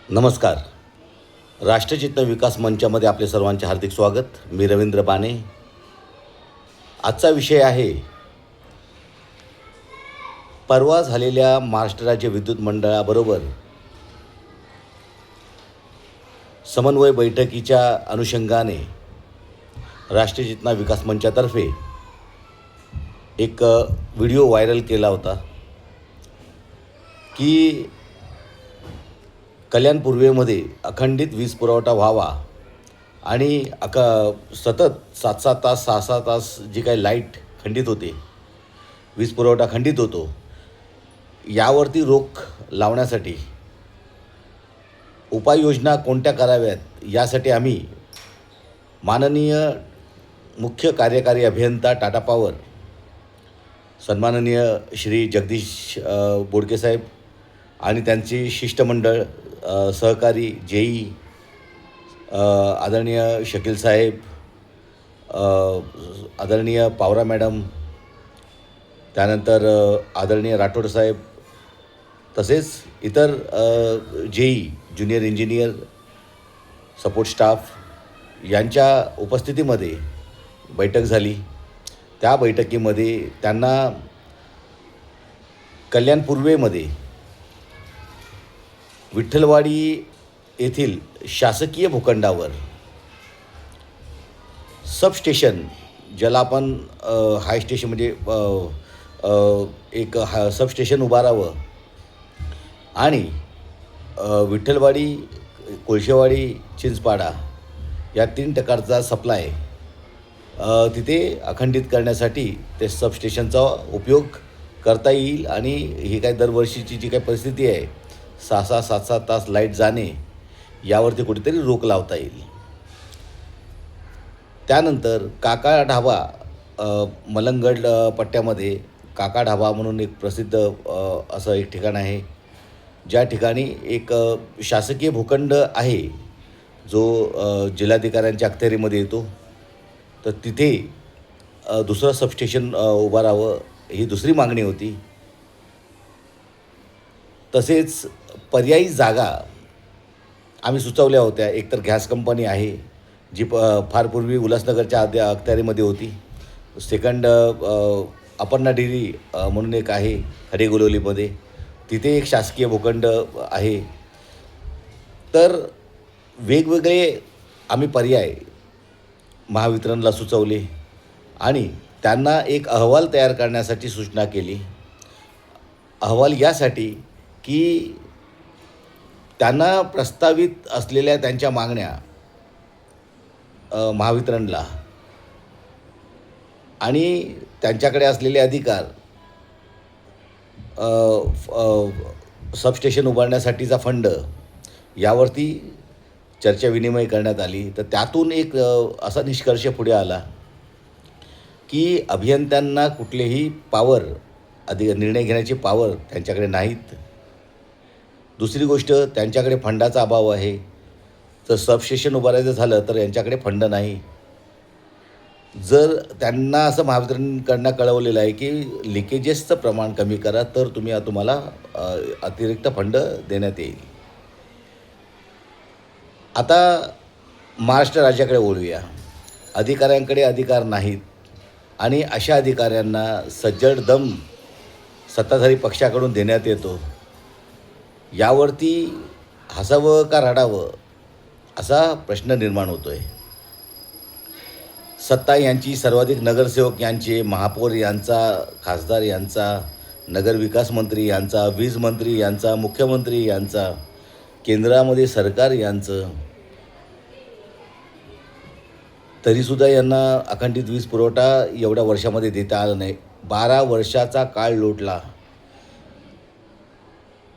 नमस्कार. राष्ट्रचेतना विकास मंचामध्ये आपले सर्वांचे हार्दिक स्वागत. मी रवींद्र बाने. आजचा विषय आहे परवा झालेल्या महाराष्ट्र राज्य विद्युत मंडळाबरोबर समन्वय बैठकीच्या अनुषंगाने राष्ट्रचेतना विकास मंचातर्फे एक व्हिडिओ व्हायरल केला होता की कल्याण पूर्वेमध्ये अखंडित वीज पुरवठा व्हावा आणि सतत 7-7 तास 6-6 तास जी काही लाईट खंडित होते, वीज पुरवठा खंडित होतो, यावरती रोख लावण्यासाठी उपाययोजना कोणत्या कराव्यात यासाठी आम्ही माननीय मुख्य कार्यकारी अभियंता टाटा पॉवर सन्माननीय श्री जगदीश बोडके आणि त्यांचे शिष्टमंडळ, सहकारी जेई आदरणीय शकील साहेब, आदरणीय पावरा मॅडम, त्यानंतर आदरणीय राठोड साहेब, तसेच इतर JE junior engineer, support staff यांच्या उपस्थितीमध्ये बैठक झाली. त्या बैठकीमध्ये त्यांना कल्याण पूर्वेमध्ये विठ्ठलवाडी येथील शासकीय भूखंडावर सबस्टेशन, ज्याला आपण हाय स्टेशन म्हणजे एक सबस्टेशन उभारावं आणि विठ्ठलवाडी, कोळशेवाडी, चिंचपाडा या 3 प्रकारचा सप्लाय तिथे अखंडित करण्यासाठी ते सबस्टेशनचा उपयोग करता येईल आणि ही काय दरवर्षीची जी काही परिस्थिती आहे, 6-6, 7-7 तास लाईट जाणे, यावरती कुठेतरी रोक लावता येईल. त्यानंतर काका ढाबा, मलंगड पट्ट्यामध्ये काका ढाबा म्हणून एक प्रसिद्ध असं एक ठिकाण आहे, ज्या ठिकाणी एक शासकीय भूखंड आहे जो जिल्हाधिकाऱ्यांच्या अखत्यारीमध्ये येतो. तर तिथे दुसरं सबस्टेशन उभारावं ही दुसरी मागणी होती. तसेच पर्यायी जागा आम्ही सुचवल्या होत्या. एकतर गॅस कंपनी आहे जी फार पूर्वी उल्हासनगरच्या अखत्यारीमध्ये होती. सेकंड अपर्णा डेअरी म्हणून एक आहे खडेगोलवलीमध्ये, तिथे एक शासकीय भूखंड आहे. तर वेगवेगळे आम्ही पर्याय महावितरणला सुचवले आणि त्यांना एक अहवाल तयार करण्यासाठी सूचना केली. अहवाल यासाठी की त्यांना प्रस्तावित असलेल्या त्यांच्या मागण्या महावितरणला आणि त्यांच्याकडे असलेले अधिकार, सबस्टेशन उभारण्यासाठीचा फंड, यावरती चर्चा विनिमय करण्यात आली. तर त्यातून एक असा निष्कर्ष पुढे आला की अभियंत्यांना कुठलेही पावर, निर्णय घेण्याची पावर त्यांच्याकडे नाहीत. दुसरी गोष्ट, त्यांच्याकडे फंडाचा अभाव आहे. तर सबस्टेशन उभारायचं झालं तर यांच्याकडे फंड नाही. जर त्यांना असं महावितरणकडनं कळवलेलं आहे की लिकेजेसचं प्रमाण कमी करा, तर तुम्हाला अतिरिक्त फंड देण्यात येईल. आता महाराष्ट्र राज्याकडे वळूया. अधिकाऱ्यांकडे अधिकार नाहीत आणि अशा अधिकाऱ्यांना सज्जड दम सत्ताधारी पक्षाकडून देण्यात येतो. यावरती हसावं का रडावं असा प्रश्न निर्माण होतो आहे. सत्ता यांची, सर्वाधिक नगरसेवक यांचे, महापौर यांचा, खासदार यांचा, नगरविकास मंत्री यांचा, वीज मंत्री यांचा, मुख्यमंत्री यांचा, केंद्रामध्ये सरकार यांचं, तरीसुद्धा यांना अखंडित वीज पुरवठा एवढ्या वर्षामध्ये देता आला नाही. 12 वर्षाचा काळ लोटला.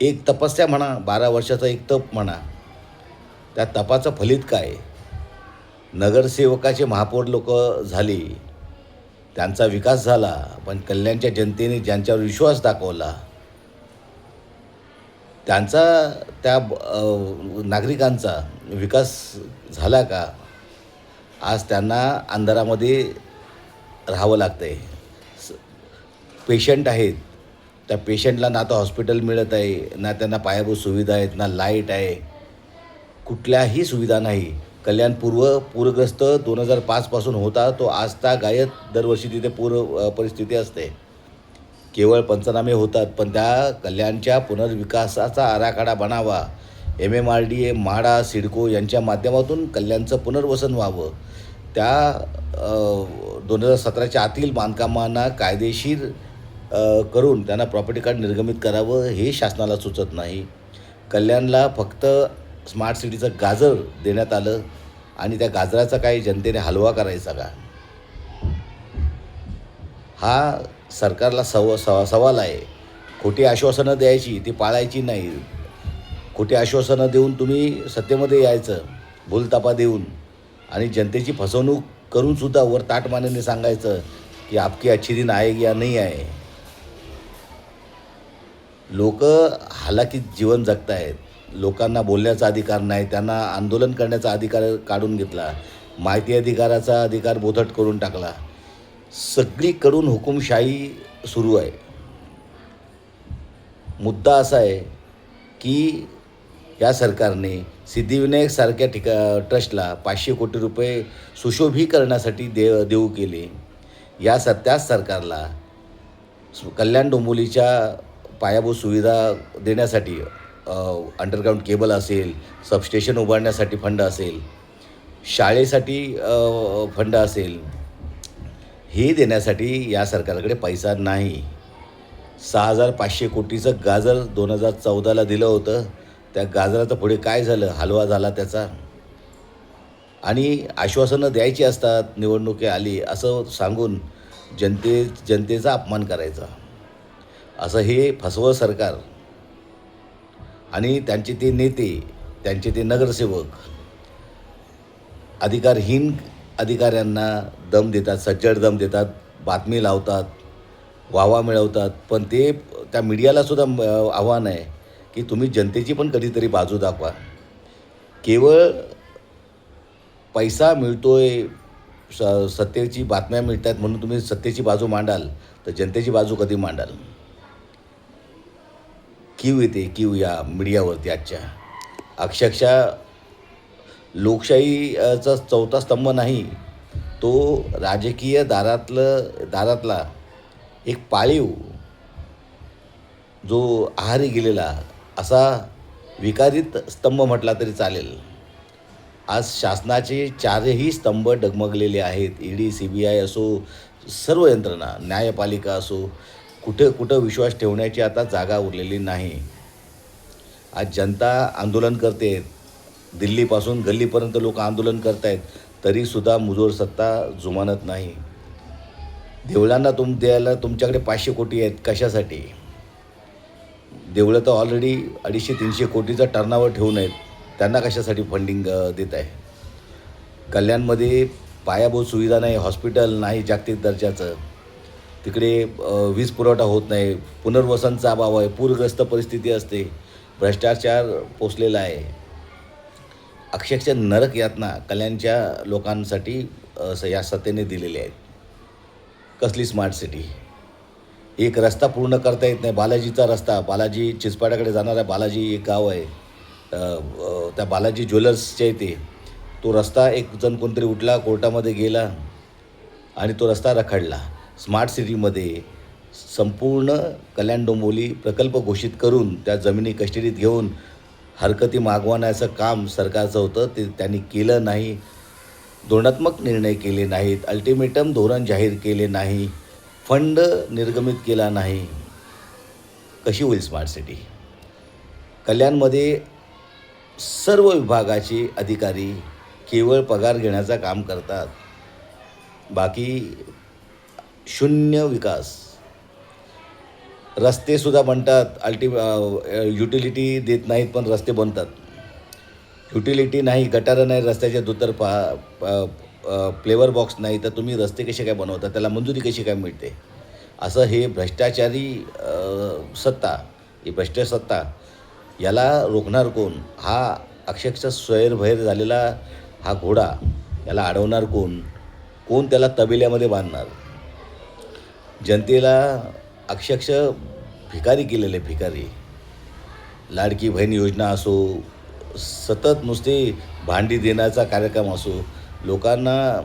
एक तपस्या म्हणा, 12 वर्षाचा एक तप म्हणा. त्या तपाचं फलित काय? नगरसेवकाचे महापौर लोक झाले, त्यांचा विकास झाला, पण कल्याणच्या जनतेने ज्यांच्यावर विश्वास दाखवला त्यांचा, त्या नागरिकांचा विकास झाला का? आज त्यांना अंधारामध्ये राहावं लागतं आहे. पेशंट आहेत, त्या पेशंटला ना तर हॉस्पिटल मिळत आहे, ना त्यांना पायाभूत सुविधा आहेत, ना लाईट आहे. कुठल्याही सुविधा नाही. कल्याणपूर्व पूरग्रस्त 2005पासून होता तो आजता गायत दरवर्षी तिथे परिस्थिती असते. केवळ पंचनामे होतात, पण त्या कल्याणच्या पुनर्विकासाचा आराखडा बनावा. MMRDA, म्हाडा, सिडको यांच्या माध्यमातून कल्याणचं पुनर्वसन व्हावं. त्या 2017च्या आतील बांधकामांना कायदेशीर करून त्यांना प्रॉपर्टी कार्ड निर्गमित करावं हे शासनाला सुचत नाही. कल्याणला फक्त स्मार्ट सिटीचं गाजर देण्यात आलं आणि त्या गाजराचा काही जनतेने हलवा करायचा का? हा सरकारला सवाल आहे. खोटी आश्वासनं द्यायची, ती पाळायची नाही. खोटी आश्वासनं देऊन तुम्ही सत्तेमध्ये यायचं, भूलथापा देऊन, आणि जनतेची फसवणूक करूनसुद्धा वर ताटमानेने सांगायचं की आपकी अच्छी दिन आएगी या नहीं आहे. लोक हालाकीत जीवन जगत आहेत. लोकांना बोलण्याचा अधिकार नाही, त्यांना आंदोलन करण्याचा अधिकार काढून घेतला, माहिती अधिकाराचा अधिकार बोथट करून टाकला. सगळीकडून हुकुमशाही सुरू आहे. मुद्दा असा आहे की या सरकारने सिद्धिविनायकसारख्या ट्रस्टला 500 कोटी रुपये सुशोभीकरणासाठी देऊ केले. त्याच सरकारला कल्याण डोंबिवलीच्या पायाभूत सुविधा देण्यासाठी अंडरग्राऊंड केबल असेल, सबस्टेशन उभारण्यासाठी फंड असेल, शाळेसाठी फंड असेल, हे देण्यासाठी या सरकारकडे पैसा नाही. 6,500 कोटीचं गाजर 2014ला दिलं होतं. त्या गाजराचं पुढे काय झालं? हलवा झाला त्याचा. आणि आश्वासनं द्यायची असतात, निवडणुकी आली असं सांगून जनतेचा अपमान करायचा. असं हे फसवं सरकार आणि त्यांचे ते नेते, त्यांचे ते नगरसेवक अधिकारहीन अधिकाऱ्यांना दम देतात, सज्जड दम देतात, बातमी लावतात, वावा मिळवतात. पण ते त्या मीडियालासुद्धा आव्हान आहे की तुम्ही जनतेची पण कधीतरी बाजू दाखवा. केवळ पैसा मिळतोय, सत्तेची बातम्या मिळत आहेत म्हणून तुम्ही सत्तेची बाजू मांडाल, तर जनतेची बाजू कधी मांडाल? कीव या मीडियावरती आजच्या. अक्षरशः लोकशाहीचा चौथा स्तंभ नाही, तो राजकीय दारातला एक पाळीव जो आहारी गेलेला असा विकारित स्तंभ म्हटला तरी चालेल. आज शासनाचे 4ही स्तंभ डगमगलेले आहेत. ED, CBI असो, सर्व यंत्रणा, न्यायपालिका असो, कुठं विश्वास ठेवण्याची आता जागा उरलेली नाही. आज जनता आंदोलन करते. दिल्लीपासून गल्लीपर्यंत लोक आंदोलन करत आहेत, तरीसुद्धा मुजोर सत्ता जुमानत नाही. देवळांना द्यायला तुमच्याकडे 500 कोटी आहेत, कशासाठी? देवळं तर ऑलरेडी 250-300 कोटीचा टर्नओव्हर ठेवून आहेत, त्यांना कशासाठी फंडिंग देत आहे? कल्याणमध्ये पायाभूत सुविधा नाही, हॉस्पिटल नाही जागतिक दर्जाचं, तिकडे वीज पुरवठा होत नाही, पुनर्वसनचा अभाव आहे, पूरग्रस्त परिस्थिती असते, भ्रष्टाचार पोचलेला आहे. अक्षरशः नरक यातना कल्याणच्या लोकांसाठी या सत्तेने दिलेल्या आहेत. कसली स्मार्ट सिटी? एक रस्ता पूर्ण करता येत नाही. बालाजीचा रस्ता, बालाजी चिचपाड्याकडे जाणारा बालाजी एक गाव आहे, त्या बालाजी ज्वेलर्सच्या इथे तो रस्ता एक जण कोणतरी उठला, कोर्टामध्ये गेला आणि तो रस्ता रखडला. स्मार्ट सिटीमध्ये संपूर्ण कल्याण डोंबिवली प्रकल्प घोषित करून त्या जमिनी कस्टडीत घेऊन हरकती मागवण्याचं काम सरकारचं होतं, ते त्यांनी केलं नाही. धोरणात्मक निर्णय केले नाहीत, अल्टिमेटम धोरण जाहीर केले नाही, फंड निर्गमित केला नाही. कशी होईल स्मार्ट सिटी? कल्याणमध्ये सर्व विभागाचे अधिकारी केवळ पगार घेण्याचं काम करतात, बाकी शून्य विकास. रस्तेसुद्धा बनतात, युटिलिटी देत नाहीत, पण रस्ते बनतात. युटिलिटी नाही, गटारं नाही, रस्त्याच्या दुतर्फा फ्लेवर बॉक्स नाही, तर तुम्ही रस्ते कसे काय बनवता? त्याला मंजुरी कशी काय मिळते? असं हे भ्रष्टाचारी सत्ता, ही भ्रष्ट सत्ता, याला रोखणार कोण? हा अक्षरशः स्वैरभैर झालेला हा घोडा, याला अडवणार कोण? कोण त्याला तबेल्यामध्ये बांधणार? जनतेला अक्षरशः भिकारी केलेले भिकारी. लाडकी बहीण योजना असो, सतत नुसते भांडी देण्याचा कार्यक्रम असो, लोकांना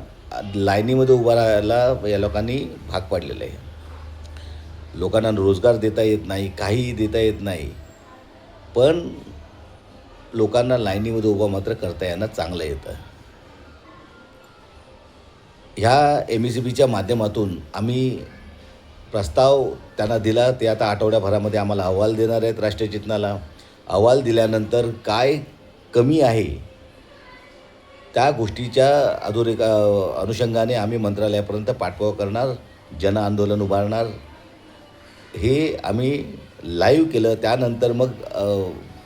लाईनीमध्ये उभं राहायला या लोकांनी भाग पाडलेलं आहे. लोकांना रोजगार देता येत नाही, काहीही देता येत नाही. पण लोकांना लाईनीमध्ये उभं मात्र करता येणं चांगलं येतं. ह्या MECBच्या माध्यमातून आम्ही प्रस्ताव त्यांना दिला. ते आता आठवड्याभरामध्ये आम्हाला अहवाल देणार आहेत राष्ट्रचितनाला. अहवाल दिल्यानंतर काय कमी आहे त्या गोष्टीच्या अनुषंगाने आम्ही मंत्रालयापर्यंत पाठपुरावा करणार, जनआंदोलन उभारणार. हे आम्ही लाईव्ह केलं. त्यानंतर मग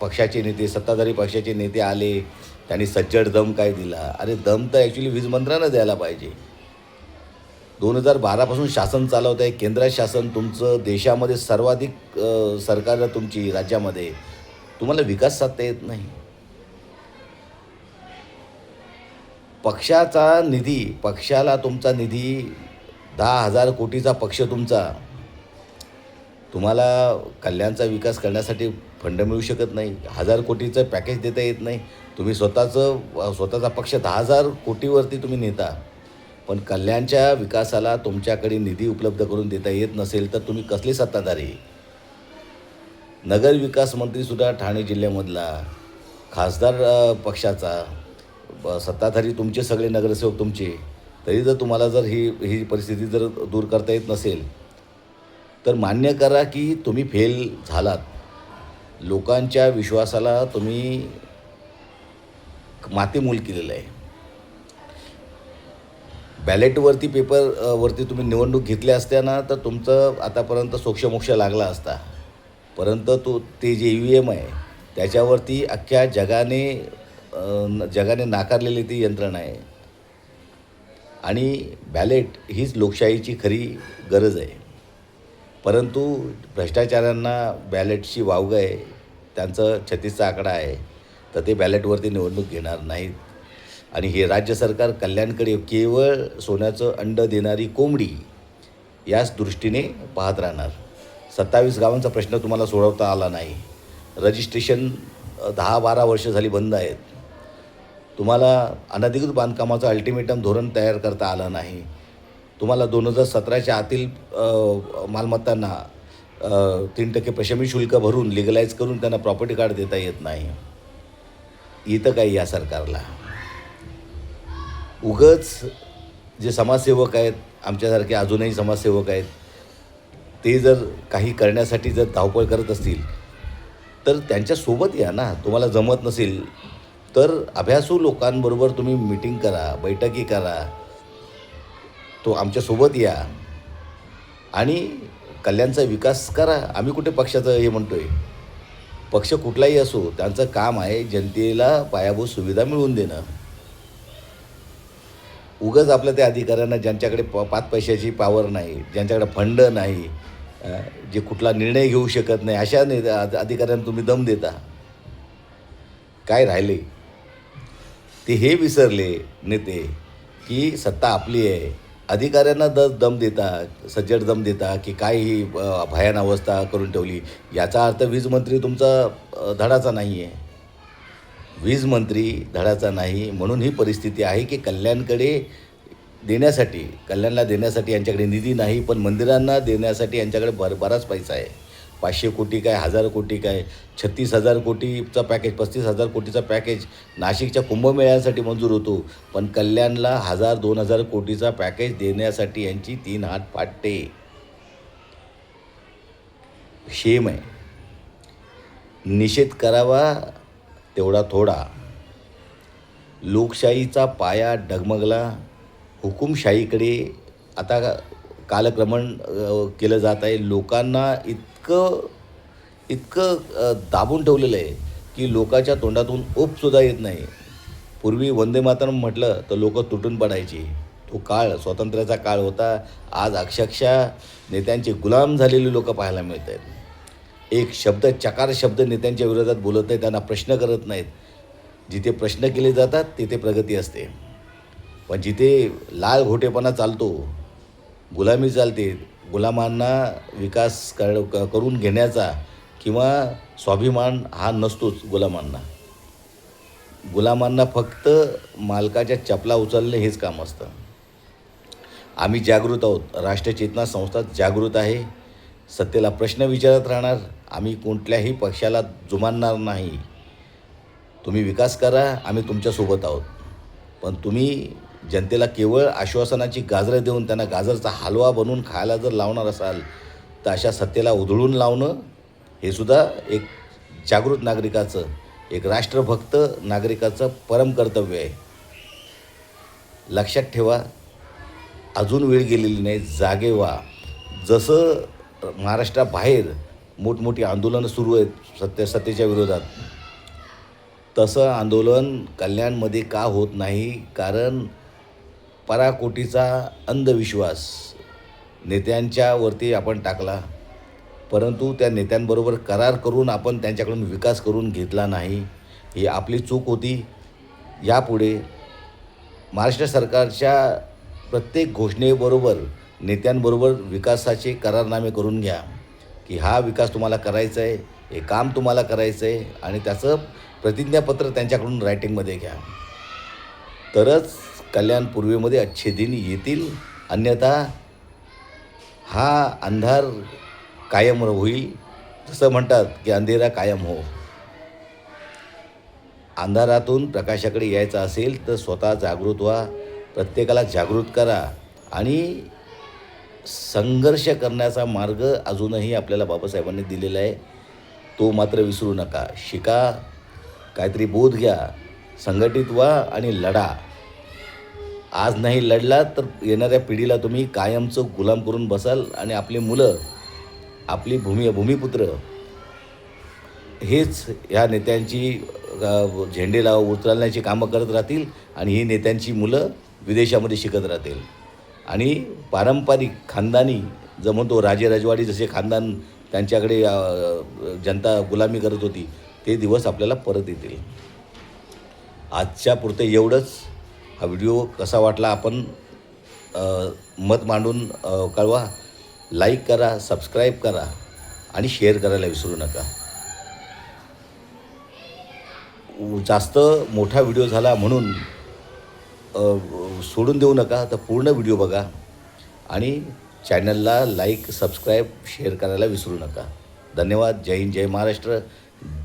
पक्षाचे नेते, सत्ताधारी पक्षाचे नेते आले. त्यांनी सज्जड दम काय दिला. अरे दम तर ॲक्च्युली वीज मंत्र्यांना द्यायला पाहिजे. 2012पासून शासन चालवत आहे. केंद्रात शासन तुमचं, देशामध्ये सर्वाधिक सरकारं तुमची राज्यामध्ये. तुम्हाला विकास साधता येत नाही. पक्षाचा निधी, पक्षाला तुमचा निधी 10,000 कोटीचा पक्ष तुमचा, तुम्हाला कल्याणचा विकास करण्यासाठी फंड मिळू शकत नाही. 1,000 कोटीचं पॅकेज देता येत नाही. तुम्ही स्वतःचा पक्ष 10,000 कोटीवरती तुम्ही नेता. पण कल्याणच्या विकासाला तुमच्याकडे निधी उपलब्ध करून देता येत नसेल तर तुम्ही कसले सत्ताधारी. नगरविकास मंत्रीसुद्धा ठाणे जिल्ह्यामधला, खासदार पक्षाचा, सत्ताधारी तुमचे सगळे नगरसेवक तुमचे. तरी जर तुम्हाला जर ही परिस्थिती जर दूर करता येत नसेल तर मान्य करा की तुम्ही फेल झालात. लोकांच्या विश्वासाला तुम्ही मातीमोल केलेलं आहे. बॅलेटवरती पेपरवरती तुम्ही निवडणूक घेतल्या असत्या तर तुमचं आतापर्यंत सोक्षमोक्ष लागला असता. परंतु ते जे EVM आहे त्याच्यावरती अख्ख्या जगाने नाकारलेली ती यंत्रणा आहे. आणि बॅलेट हीच लोकशाहीची खरी गरज आहे. परंतु भ्रष्टाचारांना बॅलेटची वावगं आहे. त्यांचं 36चा आकडा आहे. तर ते बॅलेटवरती निवडणूक घेणार नाहीत. आणि हे राज्य सरकार कल्याणकडे केवळ सोन्याचं अंड देणारी कोंबडी याच दृष्टीने पाहत राहणार. 27 गावांचा प्रश्न तुम्हाला सोडवता आला नाही. रजिस्ट्रेशन 10-12 वर्ष झाली बंद आहेत. तुम्हाला अनधिकृत बांधकामाचं अल्टिमेटम धोरण तयार करता आलं नाही. तुम्हाला 2017च्या आतील मालमत्तांना 3% प्रशमी शुल्क भरून लिगलाईज करून त्यांना प्रॉपर्टी कार्ड देता येत नाही. इथं काही या सरकारला उगच जे समाजसेवक आहेत, आमच्यासारखे अजूनही समाजसेवक आहेत, ते जर काही करण्यासाठी जर धावपळ करत असतील तर त्यांच्यासोबत या ना. तुम्हाला जमत नसेल तर अभ्यासू लोकांबरोबर तुम्ही मीटिंग करा, बैठकी करा. तो आमच्यासोबत या आणि कल्याणचा विकास करा. आम्ही कुठे पक्षाचं हे म्हणतो आहे. पक्ष कुठलाही असो, त्यांचं काम आहे जनतेला पायाभूत सुविधा मिळवून देणं. उगाच आपल्या त्या अधिकाऱ्यांना ज्यांच्याकडे 5 पैशाची पावर नाही, ज्यांच्याकडे फंड नाही, जे कुठला निर्णय घेऊ शकत नाही, अशा अधिकाऱ्यांना तुम्ही दम देता. काय राहिले ते हे विसरले नेते की सत्ता आपली आहे. अधिकाऱ्यांना दम देता, सज्जड दम देता की काय ही भयान अवस्था करून ठेवली. याचा अर्थ वीज मंत्री तुमचा धडाचा नाही आहे. वीज मंत्री धडाचा नाही म्हणून ही परिस्थिती आहे की कल्याणला देण्यासाठी यांच्याकडे निधी नाही. पण मंदिरांना देण्यासाठी यांच्याकडे बराच पैसा आहे. 500 कोटी काय, 1000 कोटी काय, 36,000 कोटीचा पॅकेज, 35,000 कोटीचा पॅकेज नाशिकच्या कुंभमेळ्यासाठी मंजूर होतो. पण कल्याणला 1000-2000 कोटीचा पॅकेज देण्यासाठी यांची 3 हात फाटते. शेम आहे. निषेध करावा तेवढा थोडा. लोकशाहीचा पाया डगमगला. हुकुमशाहीकडे आता कालक्रमण केलं जात आहे. लोकांना इतकं दाबून ठेवलेलं आहे की लोकांच्या तोंडातून ओपसुद्धा येत नाही. पूर्वी वंदे मातरम म्हटलं तर लोक तुटून पडायची. तो काळ स्वातंत्र्याचा काळ होता. आज अक्षरशः नेत्यांचे गुलाम झालेले लोक पाहायला मिळत आहेत. एक चकार शब्द नेत्यांच्या विरोधात बोलत नाही. त्यांना प्रश्न करत नाहीत. जिथे प्रश्न केले जातात तिथे प्रगती असते. पण जिथे लाल घोटेपणा चालतो, गुलामी चालते, गुलामांना विकास करून घेण्याचा किंवा स्वाभिमान हा नसतोच गुलामांना. गुलामांना फक्त मालकाच्या चपला उचलणे हेच काम असतं. आम्ही जागृत आहोत. राष्ट्रचेतना संस्था जागृत आहे. सत्तेला प्रश्न विचारत राहणार. आम्ही कुठल्याही पक्षाला जुमानणार नाही. तुम्ही विकास करा, आम्ही तुमच्यासोबत आहोत. पण तुम्ही जनतेला केवळ आश्वासनाची गाजरं देऊन त्यांना गाजरचा हलवा बनवून खायला जर लावणार असाल, तर अशा सत्तेला उधळून लावणं हे सुद्धा एक जागृत नागरिकाचं, एक राष्ट्रभक्त नागरिकाचं परमकर्तव्य आहे. लक्षात ठेवा, अजून वेळ गेलेली नाही. जागे व्हा. जसं महाराष्ट्राबाहेर मोठमोठी आंदोलनं सुरू आहेत सत्तेच्या विरोधात, तसं आंदोलन कल्याणमध्ये का होत नाही? कारण पराकोटीचा अंधविश्वास नेत्यांच्यावरती आपण टाकला, परंतु त्या नेत्यांबरोबर करार करून आपण त्यांच्याकडून विकास करून घेतला नाही. ही आपली चूक होती. यापुढे महाराष्ट्र सरकारच्या प्रत्येक घोषणेबरोबर नेत्यांबरोबर विकासाचे करारनामे करून घ्या, की हा विकास तुम्हाला करायचा आहे, हे काम तुम्हाला करायचं आहे, आणि त्याचं प्रतिज्ञापत्र त्यांच्याकडून रायटिंगमध्ये घ्या. तरच कल्याण पूर्वेमध्ये अच्छे दिन येतील. अन्यथा हा अंधार कायम होईल. जसं म्हणतात की अंधेरा कायम हो. अंधारातून प्रकाशाकडे यायचं असेल तर स्वतः जागृत व्हा. प्रत्येकाला जागृत करा. आणि संघर्ष करण्याचा मार्ग अजूनही आपल्याला बाबासाहेबांनी दिलेला आहे. तो मात्र विसरू नका. शिका, काहीतरी बोध घ्या, संघटित व्हा आणि लढा. आज नाही लढला तर येणाऱ्या पिढीला तुम्ही कायमचं गुलाम करून बसाल, आणि आपली मुलं, आपली भूमिपुत्र हेच ह्या नेत्यांची झेंडेला उचलण्याची कामं करत राहतील, आणि ही नेत्यांची मुलं विदेशामध्ये शिकत राहतील. आणि पारंपरिक खानदानी जो म्हणतो राजेरजवाडी, जसे खानदान त्यांच्याकडे जनता गुलामी करत होती, ते दिवस आपल्याला परत येतील. आजच्या पुरते एवढंच. हा व्हिडिओ कसा वाटला आपण मत मांडून कळवा. लाईक करा, सबस्क्राईब करा आणि शेअर करायला विसरू नका. जास्त मोठा व्हिडिओ झाला म्हणून सोडून देऊ नका. तर पूर्ण व्हिडिओ बघा आणि चॅनलला लाईक, सबस्क्राईब, शेअर करायला विसरू नका. धन्यवाद. जय हिंद, जय महाराष्ट्र,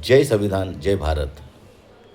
जय संविधान, जय भारत.